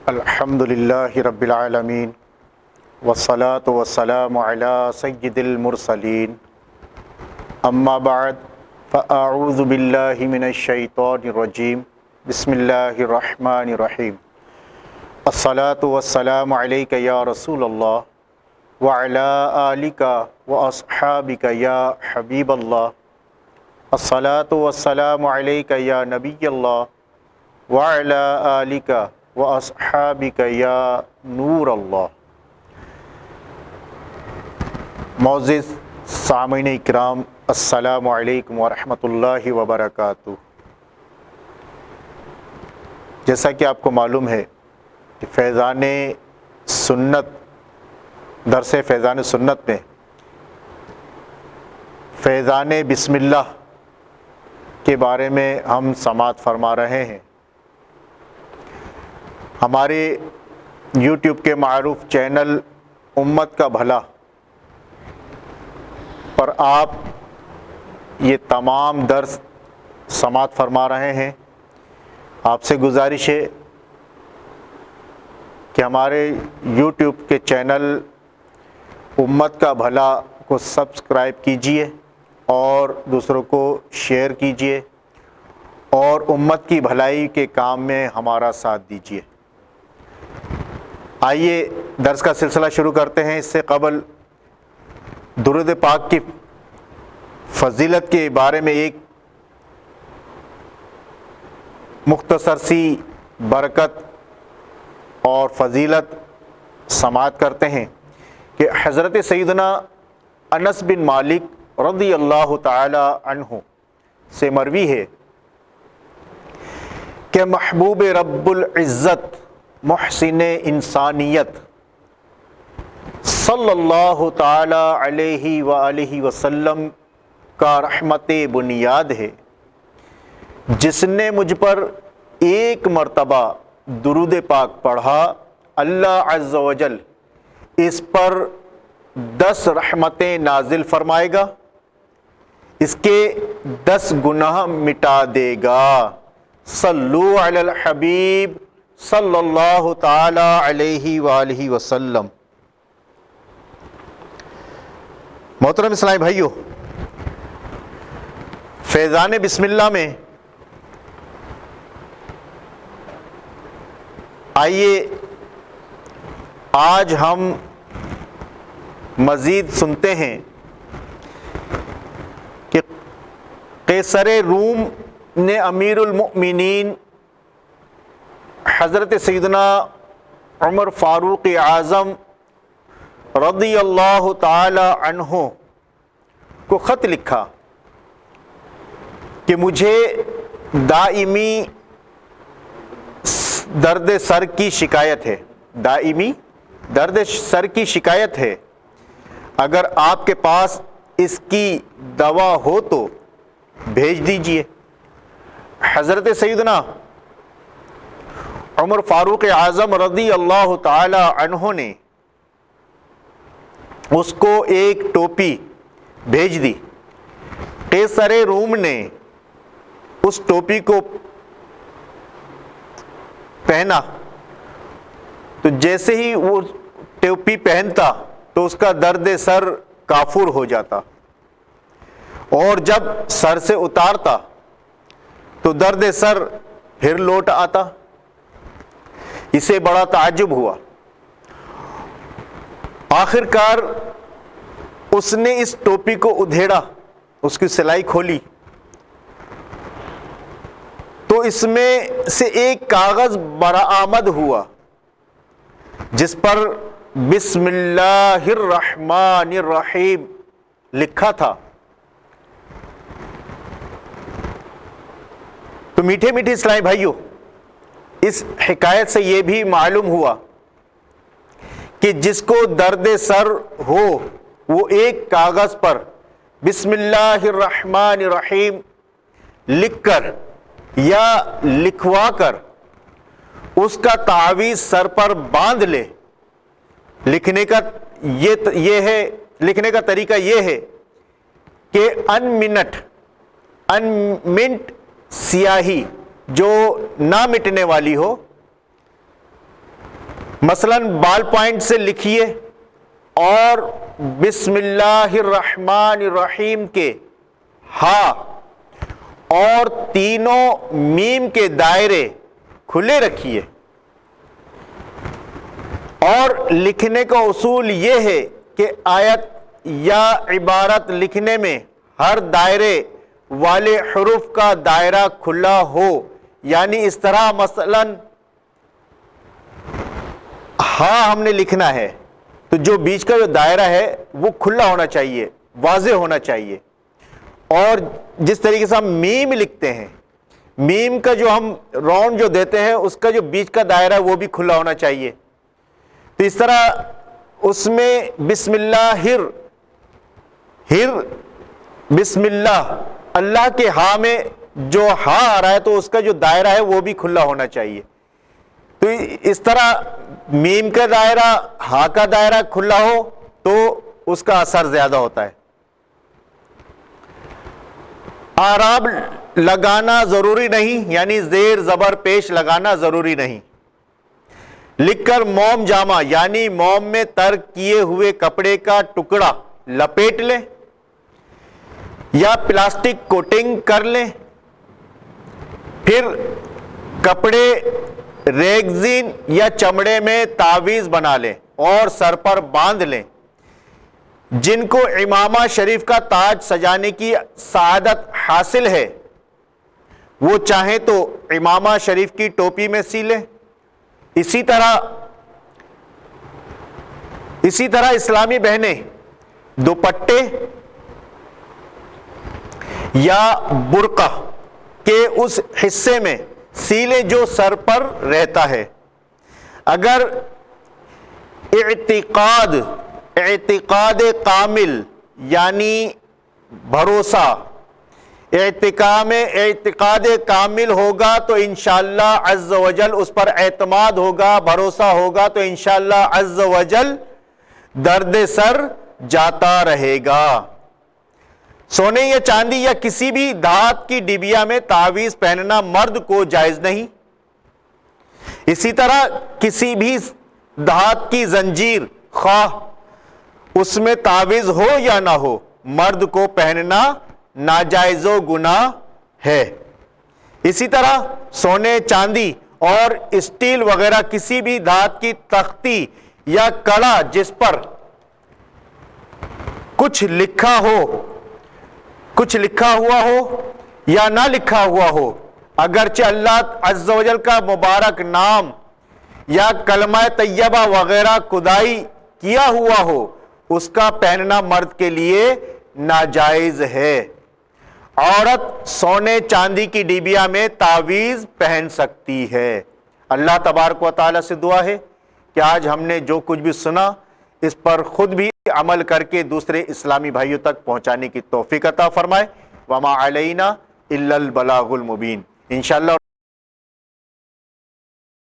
الحمد للہ رب العالمین والصلاة والسلام علی سید المرسلین اما بعد فاعوذ باللہ من الشیطان الرجیم بسم اللہ الرحمن الرحیم الصلاة والسلام علیک یا رسول اللہ وعلی آلک واصحابک یا حبیب اللہ الصلاة والسلام علیک یا نبی اللہ وعلی آلک واصحابک یا نور اللہ۔ معزز سامعین اکرام، السلام علیکم ورحمۃ اللہ وبرکاتہ۔ جیسا کہ آپ کو معلوم ہے کہ فیضان سنت، درس فیضان سنت میں فیضان بسم اللہ کے بارے میں ہم سماعت فرما رہے ہیں۔ ہمارے یوٹیوب کے معروف چینل امت کا بھلا پر آپ یہ تمام درس سماعت فرما رہے ہیں۔ آپ سے گزارش ہے کہ ہمارے یوٹیوب کے چینل امت کا بھلا کو سبسکرائب کیجئے اور دوسروں کو شیئر کیجئے اور امت کی بھلائی کے کام میں ہمارا ساتھ دیجئے۔ آئیے درس کا سلسلہ شروع کرتے ہیں۔ اس سے قبل درود پاک کی فضیلت کے بارے میں ایک مختصر سی برکت اور فضیلت سماعت کرتے ہیں کہ حضرت سیدنا انس بن مالک رضی اللہ تعالی عنہ سے مروی ہے کہ محبوب رب العزت محسن انسانیت صلی اللہ تعالی علیہ وآلہ وسلم کا رحمت بنیاد ہے، جس نے مجھ پر ایک مرتبہ درود پاک پڑھا، اللہ عز و جل اس پر 10 رحمتیں نازل فرمائے گا، اس کے 10 گناہ مٹا دے گا۔ صلو علی الحبیب صلی اللہ تعالی علیہ وآلہ وسلم۔ محترم اسلامی بھائیو، فیضان بسم اللہ میں آئیے آج ہم مزید سنتے ہیں کہ قیصر روم نے امیر المؤمنین حضرت سیدنا عمر فاروق اعظم رضی اللہ تعالی عنہ کو خط لکھا کہ مجھے دائمی درد سر کی شکایت ہے، دائمی درد سر کی شکایت ہے، اگر آپ کے پاس اس کی دوا ہو تو بھیج دیجئے۔ حضرت سیدنا عمر فاروق اعظم رضی اللہ تعالی عنہ نے اس کو ایک ٹوپی بھیج دی۔ قیصر روم نے اس ٹوپی کو پہنا تو جیسے ہی وہ ٹوپی پہنتا تو اس کا درد سر کافور ہو جاتا، اور جب سر سے اتارتا تو درد سر پھر لوٹ آتا۔ اسے بڑا تعجب ہوا۔ آخر کار اس نے اس ٹوپی کو ادھیڑا، اس کی سلائی کھولی تو اس میں سے ایک کاغذ برآمد ہوا جس پر بسم اللہ الرحمن الرحیم لکھا تھا۔ تو میٹھے میٹھے اسلامی بھائیوں، اس حکایت سے یہ بھی معلوم ہوا کہ جس کو درد سر ہو وہ ایک کاغذ پر بسم اللہ الرحمن الرحیم لکھ کر یا لکھوا کر اس کا تعویذ سر پر باندھ لے۔ لکھنے کا طریقہ یہ ہے کہ منٹ سیاہی جو نہ مٹنے والی ہو، مثلا بال پوائنٹ سے لکھیے اور بسم اللہ الرحمن الرحیم کے ہا اور تینوں میم کے دائرے کھلے رکھیے. اور لکھنے کا اصول یہ ہے کہ آیت یا عبارت لکھنے میں ہر دائرے والے حروف کا دائرہ کھلا ہو. یعنی اس طرح مثلا ہاں ہم نے لکھنا ہے تو جو بیچ کا جو دائرہ ہے وہ کھلا ہونا چاہیے, واضح ہونا چاہیے. اور جس طریقے سے ہم میم لکھتے ہیں, میم کا جو ہم راؤنڈ جو دیتے ہیں اس کا جو بیچ کا دائرہ ہے وہ بھی کھلا ہونا چاہیے. تو اس طرح اس میں بسم اللہ بسم اللہ, اللہ کے ہاں میں جو ہاں آ رہا ہے تو اس کا جو دائرہ ہے وہ بھی کھلا ہونا چاہیے. تو اس طرح میم کا دائرہ ہاں کا دائرہ کھلا ہو تو اس کا اثر زیادہ ہوتا ہے. اعراب لگانا ضروری نہیں, یعنی زیر زبر پیش لگانا ضروری نہیں. لکھ کر موم جامہ یعنی موم میں ترک کیے ہوئے کپڑے کا ٹکڑا لپیٹ لیں یا پلاسٹک کوٹنگ کر لیں. پھر کپڑے ریگزین یا چمڑے میں تعویذ بنا لیں اور سر پر باندھ لیں. جن کو امامہ شریف کا تاج سجانے کی سعادت حاصل ہے وہ چاہیں تو امامہ شریف کی ٹوپی میں سی لیں. اسی طرح اسلامی بہنیں دوپٹے یا برقع کے اس حصے میں سی لیں جو سر پر رہتا ہے. اگر اعتقاد کامل یعنی بھروسہ اعتقاد کامل ہوگا تو انشاءاللہ عز و جل اس پر اعتماد ہوگا, بھروسہ ہوگا تو انشاءاللہ عز و جل درد سر جاتا رہے گا. سونے یا چاندی یا کسی بھی دھات کی ڈبیا میں تعویذ پہننا مرد کو جائز نہیں. اسی طرح کسی بھی دھات کی زنجیر خواہ اس میں تعویذ ہو یا نہ ہو مرد کو پہننا ناجائز و گناہ ہے. اسی طرح سونے چاندی اور اسٹیل وغیرہ کسی بھی دھات کی تختی یا کڑا جس پر کچھ لکھا ہوا ہو یا نہ لکھا ہوا ہو, اگرچہ اللہ عز و جل کا مبارک نام یا کلمہ طیبہ وغیرہ کھدائی کیا ہوا ہو, اس کا پہننا مرد کے لیے ناجائز ہے. عورت سونے چاندی کی ڈبیا میں تعویذ پہن سکتی ہے. اللہ تبارک و تعالی سے دعا ہے کہ آج ہم نے جو کچھ بھی سنا اس پر خود بھی عمل کر کے دوسرے اسلامی بھائیوں تک پہنچانے کی توفیق عطا فرمائے. وما علینا الا البلاغ المبین. انشاءاللہ